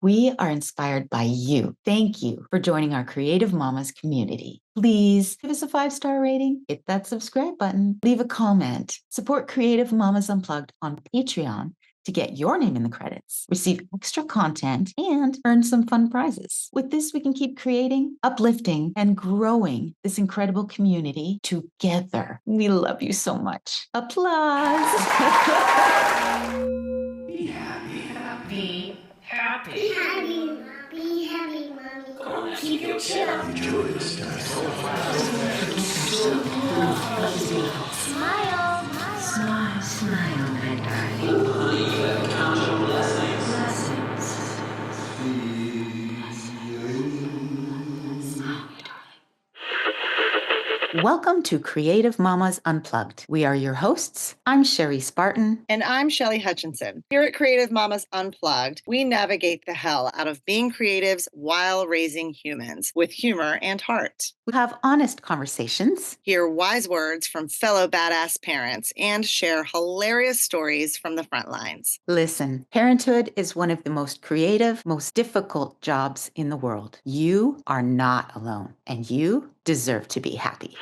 We are inspired by you. Thank you for joining our Creative Mamas community. Please give us a 5-star rating, hit that subscribe button, leave a comment, support Creative Mamas Unplugged on Patreon to get your name in the credits, receive extra content, and earn some fun prizes. With this, we can keep creating, uplifting, and growing this incredible community together. We love you so much. Applause. Be happy. Happy. Happy. Be happy, Mom. Be happy, Mommy. Come on, keep your chin up. Enjoy this time. Smile. Smile, smile, my darling. Blessings. Welcome to Creative Mamas Unplugged. We are your hosts. I'm Cherice Barton. And I'm Shelly Hutchinson. Here at Creative Mamas Unplugged, we navigate the hell out of being creatives while raising humans with humor and heart. We have honest conversations, Hear wise words from fellow badass parents, and share hilarious stories from the front lines. Listen, parenthood is one of the most creative, most difficult jobs in the world. You are not alone, and you deserve to be happy.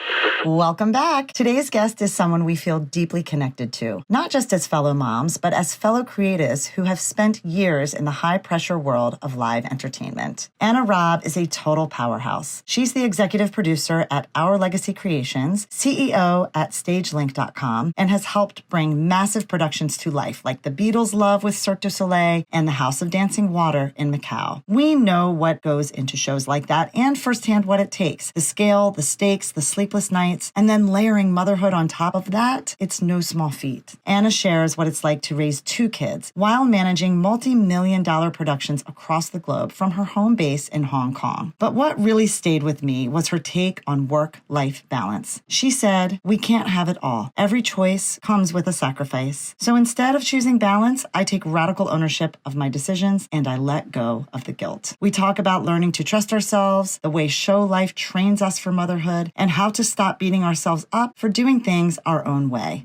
Welcome back. Today's guest is someone we feel deeply connected to, not just as fellow moms, but as fellow creatives who have spent years in the high-pressure world of live entertainment. Anna Robb is a total powerhouse. She's the executive producer at Our Legacy Creations, CEO at StageLink.com, and has helped bring massive productions to life, like the Beatles' Love with Cirque du Soleil and the House of Dancing Water in Macau. We know what goes into shows like that and firsthand what it takes. The scale, the stakes, the sleepless nights, and then layering motherhood on top of that, it's no small feat. Anna shares what it's like to raise 2 kids while managing multi-million-dollar productions across the globe from her home base in Hong Kong. But what really stayed with me was her take on work-life balance. She said, "We can't have it all. Every choice comes with a sacrifice. So instead of choosing balance, I take radical ownership of my decisions and I let go of the guilt." We talk about learning to trust ourselves, the way show life trains us for motherhood, and how to stop beating ourselves up for doing things our own way.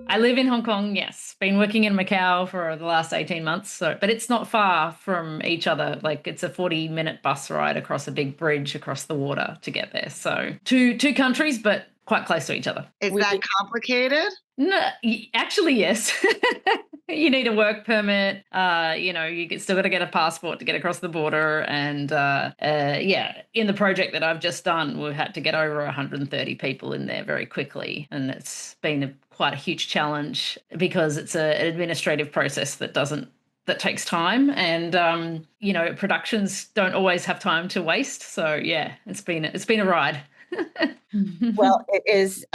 I live in Hong Kong, yes. Been working in Macau for the last 18 months. But it's not far from each other. Like, it's a 40-minute bus ride across a big bridge across the water to get there. So two countries, but quite close to each other. Is that complicated? No, actually, yes. You need a work permit. Still got to get a passport to get across the border. And in the project that I've just done, we've had to get over 130 people in there very quickly. And it's been quite a huge challenge because it's an administrative process that takes time. And, productions don't always have time to waste. So, yeah, it's been a ride. Well, it is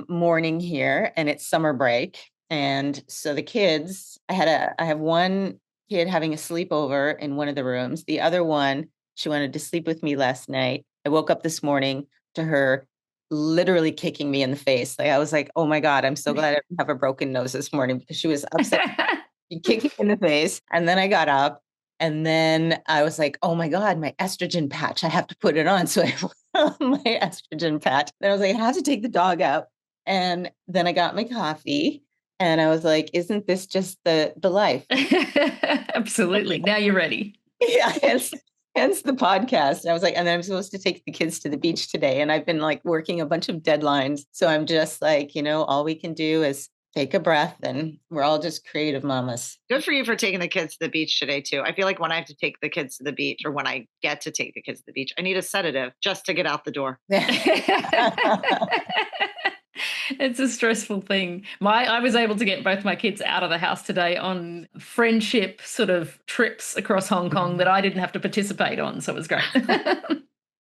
morning here and it's summer break. And so the kids, I have one kid having a sleepover in one of the rooms. The other one, she wanted to sleep with me last night. I woke up this morning to her literally kicking me in the face. Like, I was like, oh my God, I'm so glad I didn't have a broken nose this morning because she was upset. She kicked me in the face. And then I got up and then I was like, oh my God, my estrogen patch, I have to put it on. So I put on my estrogen patch. Then I was like, I have to take the dog out. And then I got my coffee. And I was like, isn't this just the life? Absolutely. Now you're ready. Yeah, hence the podcast. And I was like, and then I'm supposed to take the kids to the beach today. And I've been like working a bunch of deadlines. So I'm just like, all we can do is take a breath and we're all just creative mamas. Good for you for taking the kids to the beach today, too. I feel like when I have to take the kids to the beach or when I get to take the kids to the beach, I need a sedative just to get out the door. It's a stressful thing. I was able to get both my kids out of the house today on friendship sort of trips across Hong Kong that I didn't have to participate on. So it was great.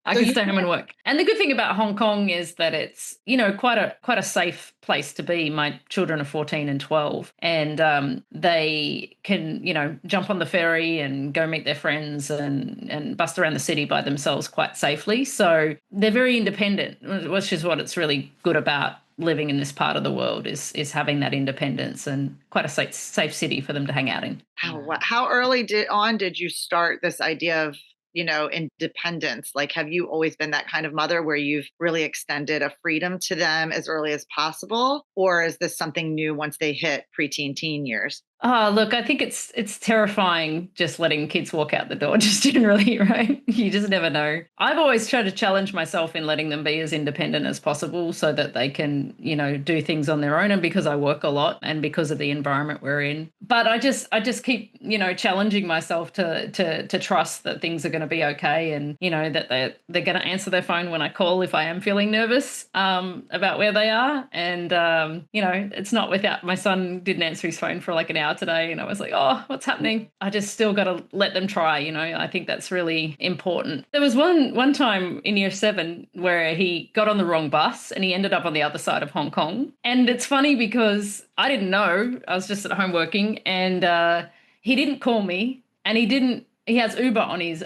I can stay home and work. And the good thing about Hong Kong is that it's, quite a safe place to be. My children are 14 and 12 and they can, jump on the ferry and go meet their friends and bust around the city by themselves quite safely. So they're very independent, which is what it's really good about living in this part of the world is having that independence and quite a safe city for them to hang out in. How early did you start this idea of independence? Like, have you always been that kind of mother where you've really extended a freedom to them as early as possible? Or is this something new once they hit preteen teen years? Look, I think it's terrifying just letting kids walk out the door, just generally, right? You just never know. I've always tried to challenge myself in letting them be as independent as possible so that they can, do things on their own, and because I work a lot and because of the environment we're in. But I just keep, challenging myself to trust that things are going to be okay, and, that they're going to answer their phone when I call if I am feeling nervous about where they are. And it's not without my son didn't answer his phone for like an hour today, and I was like, oh, what's happening? I just still got to let them try. I think that's really important. There was one time in year 7 where he got on the wrong bus and he ended up on the other side of Hong Kong. And it's funny because I didn't know. I was just at home working, and he didn't call me, and he has Uber on his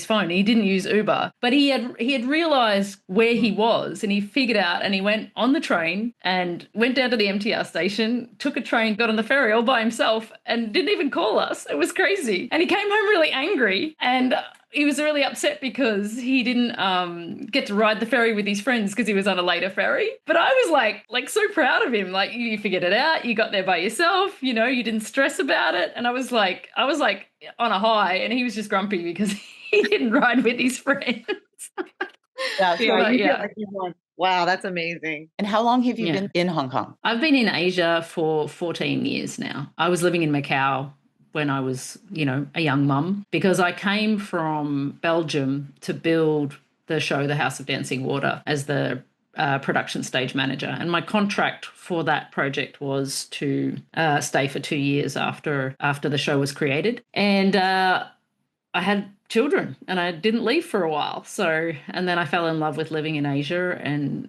phone. He didn't use Uber, but he had realized where he was, and he figured out, and he went on the train and went down to the MTR station, took a train, got on the ferry all by himself, and didn't even call us. It was crazy. And he came home really angry, and he was really upset because he didn't get to ride the ferry with his friends because he was on a later ferry. But I was like so proud of him. Like, you figured it out. You got there by yourself. You didn't stress about it. And I was like on a high, and he was just grumpy because he didn't ride with his friends. Yeah, so Yeah, you you feel feel like you won. Wow, that's amazing. And how long have you Yeah. been in Hong Kong? I've been in Asia for 14 years now. I was living in Macau when I was, a young mum, because I came from Belgium to build the show The House of Dancing Water as the production stage manager. And my contract for that project was to stay for 2 years after the show was created. And I had children, and I didn't leave for a while. So, and then I fell in love with living in Asia, and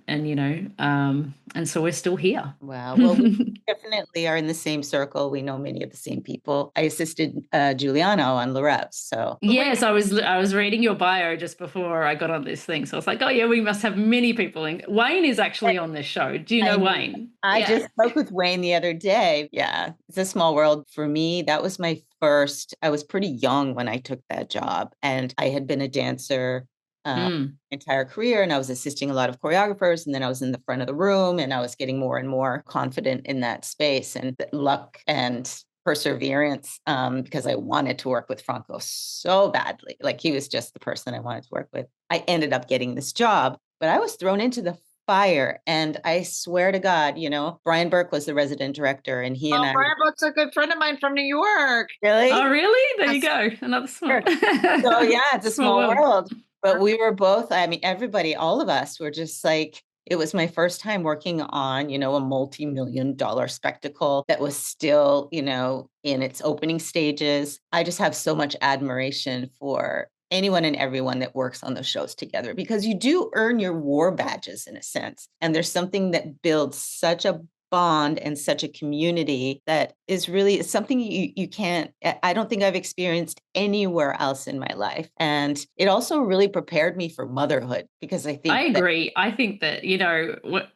so we're still here. Wow. Well, we definitely are in the same circle. We know many of the same people. I assisted Giuliano on Le Revs, so. Yes, I was reading your bio just before I got on this thing. So I was like, oh yeah, we must have many people in. Wayne is actually on this show. Do you know Wayne? I just spoke with Wayne the other day. Yeah, it's a small world for me. That was my first. I was pretty young when I took that job, and I had been a dancer entire career, and I was assisting a lot of choreographers, and then I was in the front of the room, and I was getting more and more confident in that space, and luck and perseverance, because I wanted to work with Franco so badly. Like, he was just the person I wanted to work with. I ended up getting this job, but I was thrown into the fire, and I swear to God, Brian Burke was the resident director, and he and I. Brian Burke's a good friend of mine from New York. Really? Oh, really? There you go. Another small. So yeah, it's a small world. But we were both, I mean, everybody, all of us were just like, it was my first time working on, a multi-million-dollar spectacle that was still, in its opening stages. I just have so much admiration for anyone and everyone that works on those shows together, because you do earn your war badges in a sense. And there's something that builds such a bond and such a community that is really something you can't, I don't think I've experienced anywhere else in my life. And it also really prepared me for motherhood, because I agree. I think that,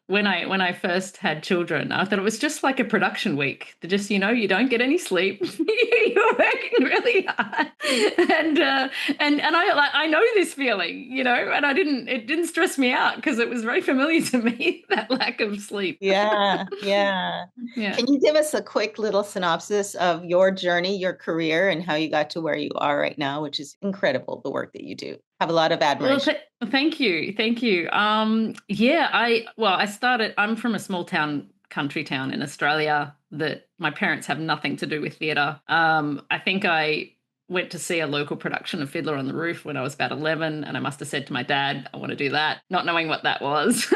when I first had children, I thought it was just like a production week. Just, you don't get any sleep. You're working really hard. And I know this feeling, and it didn't stress me out because it was very familiar to me, that lack of sleep. Yeah. Can you give us a quick little synopsis of your journey, your career, and how you got to where you are right now, which is incredible, the work that you do? Have a lot of admiration. Well, thank you. I'm from a small country town in Australia that my parents have nothing to do with theatre. I think I went to see a local production of Fiddler on the Roof when I was about 11, and I must have said to my dad, I want to do that, not knowing what that was.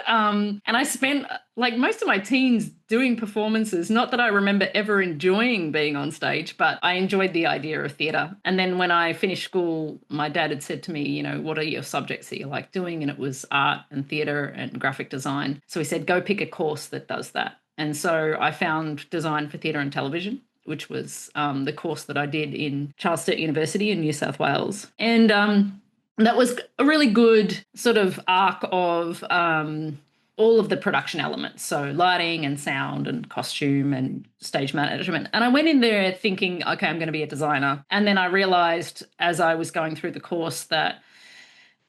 And I spent like most of my teens doing performances, not that I remember ever enjoying being on stage, but I enjoyed the idea of theatre. And then when I finished school, my dad had said to me, what are your subjects that you like doing? And it was art and theatre and graphic design. So he said, go pick a course that does that. And so I found design for theatre and television, which was the course that I did in Charles Sturt University in New South Wales. And that was a really good sort of arc of all of the production elements, so lighting and sound and costume and stage management. And I went in there thinking, okay, I'm going to be a designer. And then I realized as I was going through the course that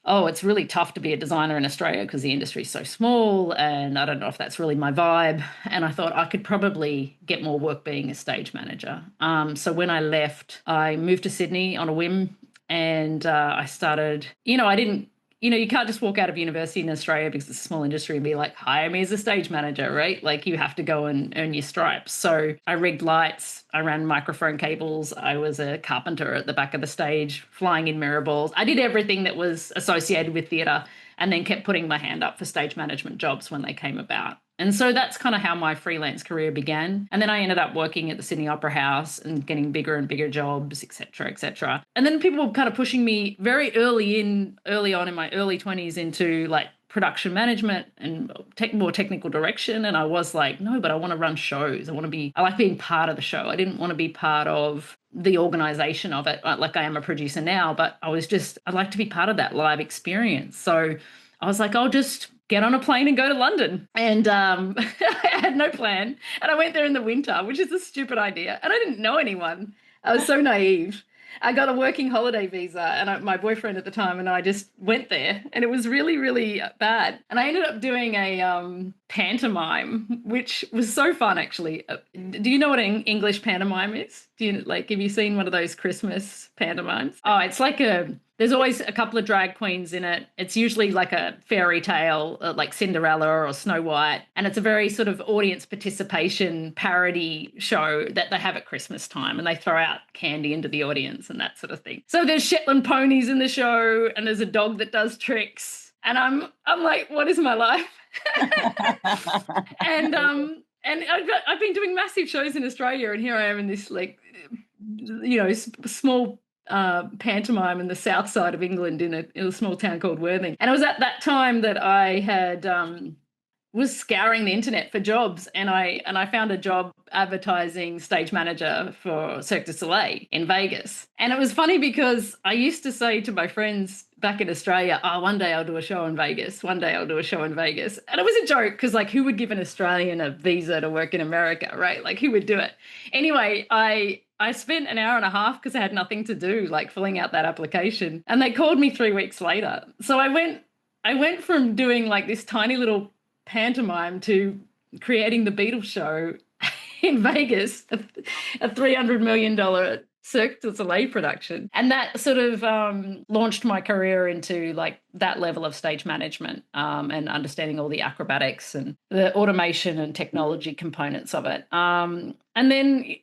oh, it's really tough to be a designer in Australia because the industry is so small and I don't know if that's really my vibe. And I thought I could probably get more work being a stage manager. So when I left, I moved to Sydney on a whim and I started, I didn't, you can't just walk out of university in Australia because it's a small industry and be like, hire me as a stage manager, right? Like you have to go and earn your stripes. So I rigged lights, I ran microphone cables, I was a carpenter at the back of the stage, flying in mirror balls. I did everything that was associated with theatre and then kept putting my hand up for stage management jobs when they came about. And so that's kind of how my freelance career began. And then I ended up working at the Sydney Opera House and getting bigger and bigger jobs, et cetera, et cetera. And then people were kind of pushing me very early on in my early 20s into like production management and more technical direction. And I was like, no, but I want to run shows. I like being part of the show. I didn't want to be part of the organization of it like I am a producer now, but I'd like to be part of that live experience. So I was like, I'll just get on a plane and go to London. And I had no plan. And I went there in the winter, which is a stupid idea. And I didn't know anyone. I was so naive. I got a working holiday visa and my boyfriend at the time and I just went there and it was really, really bad. And I ended up doing a pantomime, which was so fun, actually. Do you know what an English pantomime is? Have you seen one of those Christmas pantomimes? Oh, it's like there's always a couple of drag queens in it. It's usually like a fairy tale, like Cinderella or Snow White. And it's a very sort of audience participation parody show that they have at Christmas time. And they throw out candy into the audience and that sort of thing. So there's Shetland ponies in the show and there's a dog that does tricks. And I'm like, what is my life? And I've been doing massive shows in Australia. And here I am in this small pantomime in the south side of England in a small town called Worthing. And it was at that time that I had was scouring the internet for jobs and I found a job advertising stage manager for Cirque du Soleil in Vegas. And it was funny because I used to say to my friends back in Australia, oh, one day I'll do a show in Vegas. One day I'll do a show in Vegas. And it was a joke because like who would give an Australian a visa to work in America, right? Like who would do it? Anyway, I spent an hour and a half because I had nothing to do, like filling out that application. And they called me 3 weeks later. So I went from doing like this tiny little pantomime to creating the Beatles show in Vegas, a $300 million Cirque du Soleil production. And that sort of launched my career into like that level of stage management and understanding all the acrobatics and the automation and technology components of it. And then,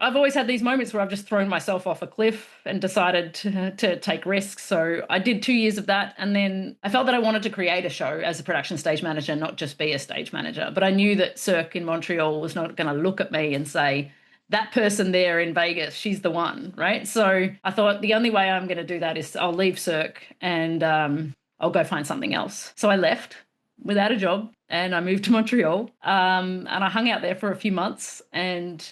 I've always had these moments where I've just thrown myself off a cliff and decided to take risks. So I did 2 years of that. And then I felt that I wanted to create a show as a production stage manager, not just be a stage manager. But I knew that Cirque in Montreal was not going to look at me and say, that person there in Vegas, she's the one, right? So I thought the only way I'm going to do that is I'll leave Cirque and I'll go find something else. So I left without a job and I moved to Montreal and I hung out there for a few months and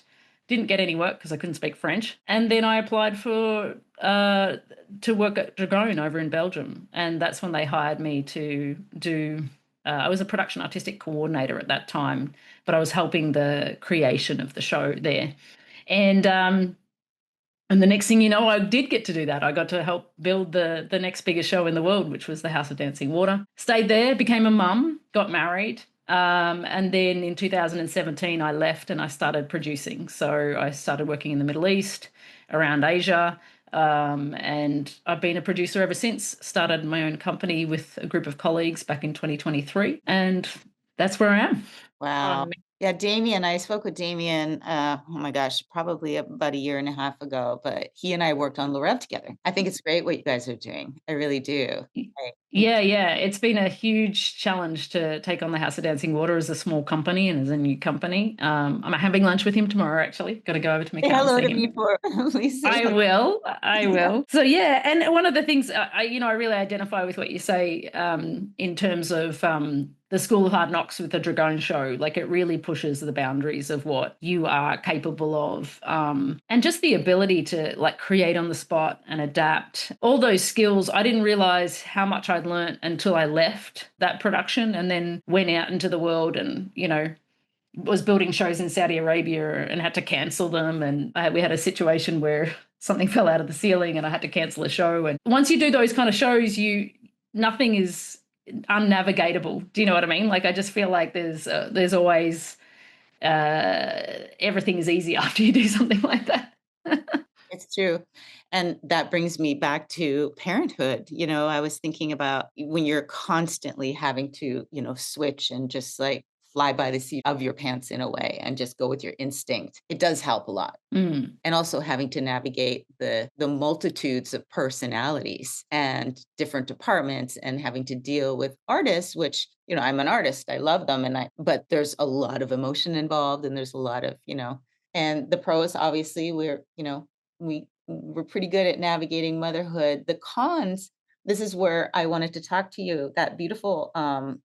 didn't get any work because I couldn't speak French. And then I applied to work at Dragon over in Belgium. And that's when they hired me to do, I was a production artistic coordinator at that time, but I was helping the creation of the show there. And the next thing you know, I did get to do that. I got to help build the next biggest show in the world, which was the House of Dancing Water. Stayed there, became a mum, got married. And then in 2017, I left and I started producing. So I started working in the Middle East, around Asia, and I've been a producer ever since. Started my own company with a group of colleagues back in 2023, and that's where I am. Wow. Yeah, Damien, I spoke with Damien, oh my gosh, probably about a year and a half ago, but he and I worked on Robb together. I think it's great what you guys are doing. I really do. Yeah. It's been a huge challenge to take on the House of Dancing Water as a small company and as a new company. I'm having lunch with him tomorrow, actually. Got to go over to Macau. Say hello to him. me for Lisa. I will. So yeah, and one of the things I really identify with what you say in terms of the School of Hard Knocks with the Dragon show. Like it really pushes the boundaries of what you are capable of, and just the ability to like create on the spot and adapt. All those skills, I didn't realize how much I'd learned until I left that production and then went out into the world and was building shows in Saudi Arabia and had to cancel them. And we had a situation where something fell out of the ceiling and I had to cancel a show. And once you do those kind of shows, you nothing is unnavigatable. Do you know what I mean? Like, I just feel like there's always everything is easy after you do something like that. It's true. And that brings me back to parenthood. I was thinking about when you're constantly having to, switch and just like fly by the seat of your pants in a way and just go with your instinct. It does help a lot. Mm. And also having to navigate the multitudes of personalities and different departments and having to deal with artists, which, I'm an artist. I love them. But there's a lot of emotion involved, and there's a lot of, and the pros, obviously, we're pretty good at navigating motherhood. The cons, this is where I wanted to talk to you, that beautiful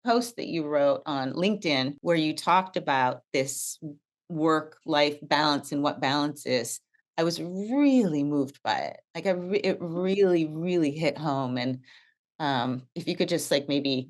post that you wrote on LinkedIn, where you talked about this work-life balance and what balance is. I was really moved by it. Like it really, really hit home. And if you could just like maybe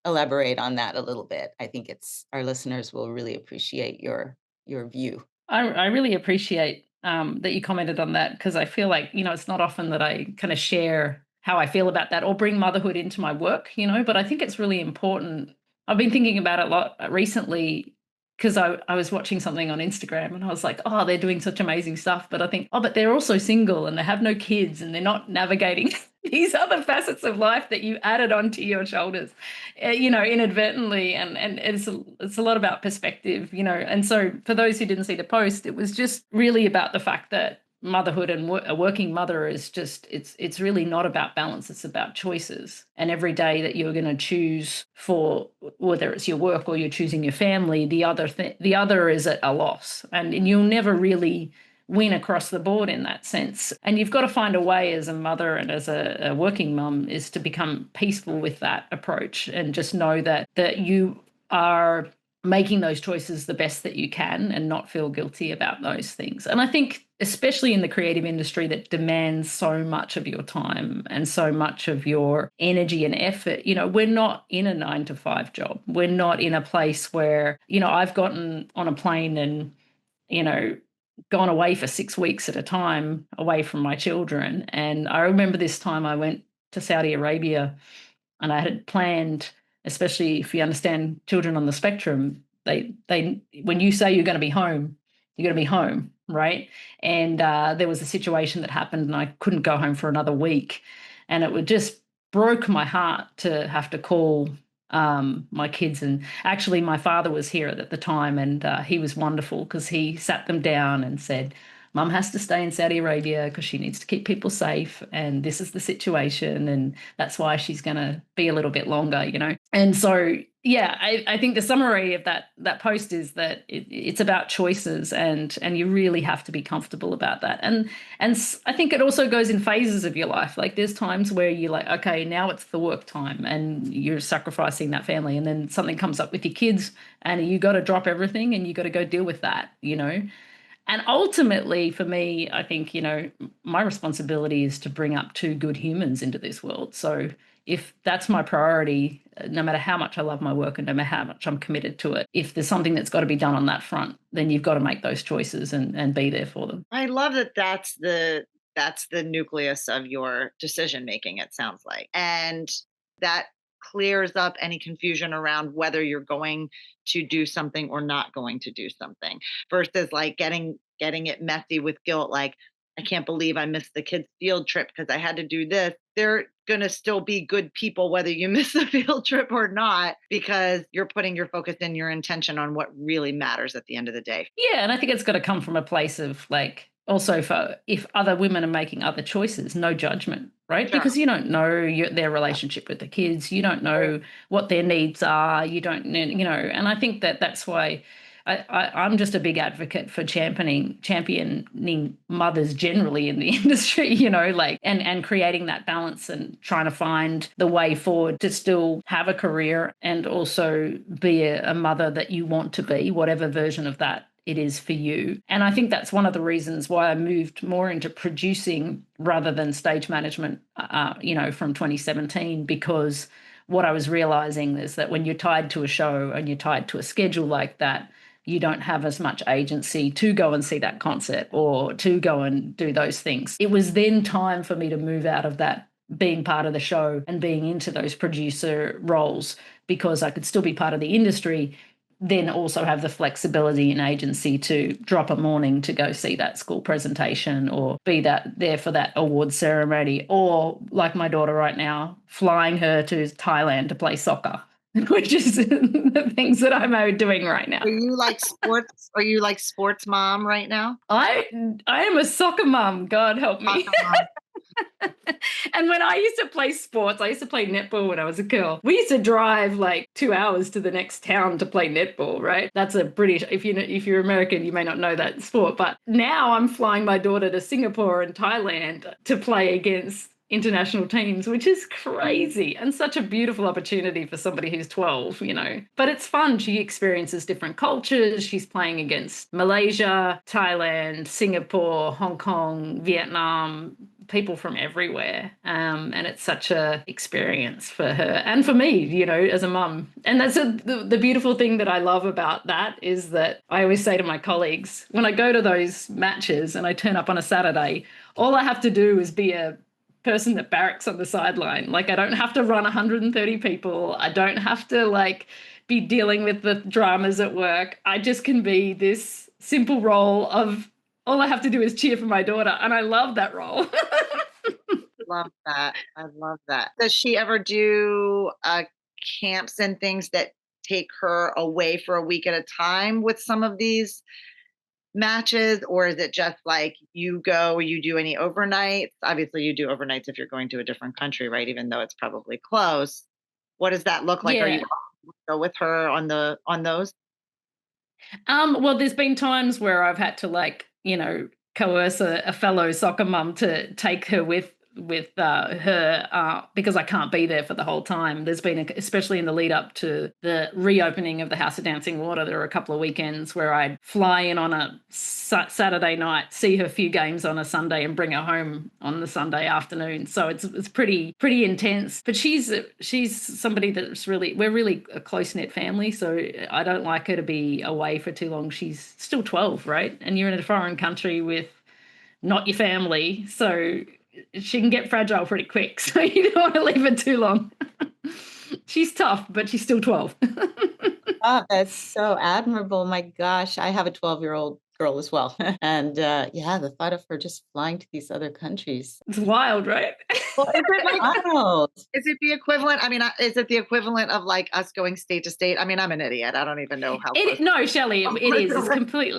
elaborate on that a little bit, I think our listeners will really appreciate your view. I really appreciate that you commented on that, because I feel like, it's not often that I kind of share how I feel about that or bring motherhood into my work, but I think it's really important. I've been thinking about it a lot recently, because I was watching something on Instagram and I was like, oh, they're doing such amazing stuff. But I think, oh, but they're also single and they have no kids and they're not navigating these other facets of life that you added onto your shoulders, inadvertently. And it's a lot about perspective, And so for those who didn't see the post, it was just really about the fact that motherhood and a working mother is just, it's really not about balance. It's about choices. And every day that you're going to choose for, whether it's your work or you're choosing your family, the other is at a loss, and you'll never really win across the board in that sense. And you've got to find a way as a mother and as a working mum is to become peaceful with that approach, and just know that you are making those choices the best that you can and not feel guilty about those things. And I think especially in the creative industry that demands so much of your time and so much of your energy and effort, we're not in a 9-to-5 job. We're not in a place where, I've gotten on a plane and, gone away for 6 weeks at a time away from my children. And I remember this time I went to Saudi Arabia and I had planned, especially if you understand children on the spectrum, they when you say you're going to be home, you're going to be home, right? And there was a situation that happened and I couldn't go home for another week. And it would just broke my heart to have to call my kids. And actually my father was here at the time, and he was wonderful because he sat them down and said, Mum has to stay in Saudi Arabia because she needs to keep people safe, and this is the situation, and that's why she's going to be a little bit longer, And so, yeah, I think the summary of that post is that it's about choices, and you really have to be comfortable about that. And I think it also goes in phases of your life. Like there's times where you're like, okay, now it's the work time, and you're sacrificing that family, and then something comes up with your kids, and you got to drop everything, and you got to go deal with that, And ultimately, for me, I think, my responsibility is to bring up 2 good humans into this world. So if that's my priority, no matter how much I love my work and no matter how much I'm committed to it, if there's something that's got to be done on that front, then you've got to make those choices and be there for them. I love that that's the nucleus of your decision making, it sounds like. And that clears up any confusion around whether you're going to do something or not going to do something, versus like getting it messy with guilt. Like, I can't believe I missed the kids' field trip because I had to do this. They're going to still be good people whether you miss the field trip or not, because you're putting your focus and your intention on what really matters at the end of the day. Yeah, and I think it's got to come from a place of like, also for if other women are making other choices, no judgment, right? Sure. Because you don't know their relationship with the kids. You don't know what their needs are. You don't, and I think that's why I'm just a big advocate for championing mothers generally in the industry, and creating that balance and trying to find the way forward to still have a career and also be a mother that you want to be, whatever version of that it is for you. And I think that's one of the reasons why I moved more into producing rather than stage management, from 2017, because what I was realizing is that when you're tied to a show and you're tied to a schedule like that, you don't have as much agency to go and see that concert or to go and do those things. It was then time for me to move out of that being part of the show and being into those producer roles because I could still be part of the industry, then also have the flexibility and agency to drop a morning to go see that school presentation or be there for that award ceremony, or like my daughter right now, flying her to Thailand to play soccer, which is the things that I'm doing right now. Are you like sports? Are you like sports mom right now? I am a soccer mom, God help me. And when I used to play sports, I used to play netball when I was a girl. We used to drive like 2 hours to the next town to play netball, right? That's a British, if you're American, you may not know that sport. But now I'm flying my daughter to Singapore and Thailand to play against international teams, which is crazy and such a beautiful opportunity for somebody who's 12, But it's fun. She experiences different cultures. She's playing against Malaysia, Thailand, Singapore, Hong Kong, Vietnam, people from everywhere. And it's such a experience for her and for me, as a mum. And that's the beautiful thing that I love about that is that I always say to my colleagues, when I go to those matches and I turn up on a Saturday, all I have to do is be a person that barracks on the sideline. Like, I don't have to run 130 people. I don't have to be dealing with the dramas at work. I just can be this simple role of all I have to do is cheer for my daughter. And I love that role. Love that. I love that. Does she ever do camps and things that take her away for a week at a time with some of these matches, or is it just like you do any overnights? Obviously you do overnights if you're going to a different country, right? Even though it's probably close. What does that look like? Yeah. Are you go with her on those? Well, there's been times where I've had to coerce a fellow soccer mum to take her with her because I can't be there for the whole time. There's been, especially in the lead up to the reopening of the House of Dancing Water, there were a couple of weekends where I'd fly in on a Saturday night, see her a few games on a Sunday and bring her home on the Sunday afternoon. So it's pretty intense. But she's somebody that's we're really a close-knit family, so I don't like her to be away for too long. She's still 12, right? And you're in a foreign country with not your family, so she can get fragile pretty quick, so you don't want to leave her too long. She's tough, but she's still 12. Oh, that's so admirable. My gosh, I have a 12-year-old girl as well. And the thought of her just flying to these other countries. It's wild, right? Well, is it Wild. is it the equivalent? I mean, is it the equivalent of like us going state to state? I mean, I'm an idiot. I don't even know how. No, Shelly, it is.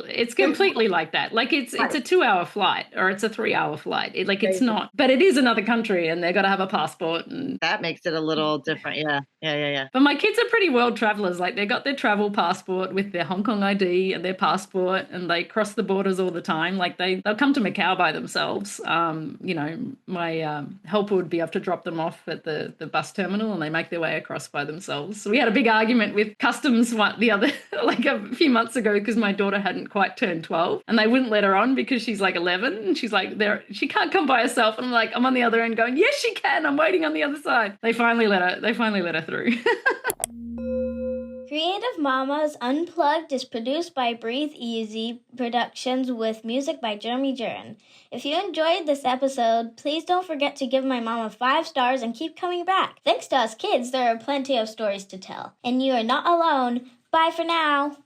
It's completely like that. Like it's a 2-hour flight or it's a 3-hour flight. It's not, but it is another country and they've got to have a passport, and that makes it a little different. Yeah. But my kids are pretty world travelers. Like, they got their travel passport with their Hong Kong ID and their passport, and they cross the borders all the time. Like, they'll come to Macau by themselves. My helper would be able to drop them off at the bus terminal, and they make their way across by themselves. So we had a big argument with customs a few months ago because my daughter hadn't quite turned 12, and they wouldn't let her on because she's like 11, and she's like, she can't come by herself. And I'm on the other end going, yes, she can. I'm waiting on the other side. They finally let her through. Creative Mamas Unplugged is produced by Breatheasy Productions with music by Jeremy Jurin. If you enjoyed this episode, please don't forget to give my mama 5 stars and keep coming back. Thanks to us kids, there are plenty of stories to tell. And you are not alone. Bye for now.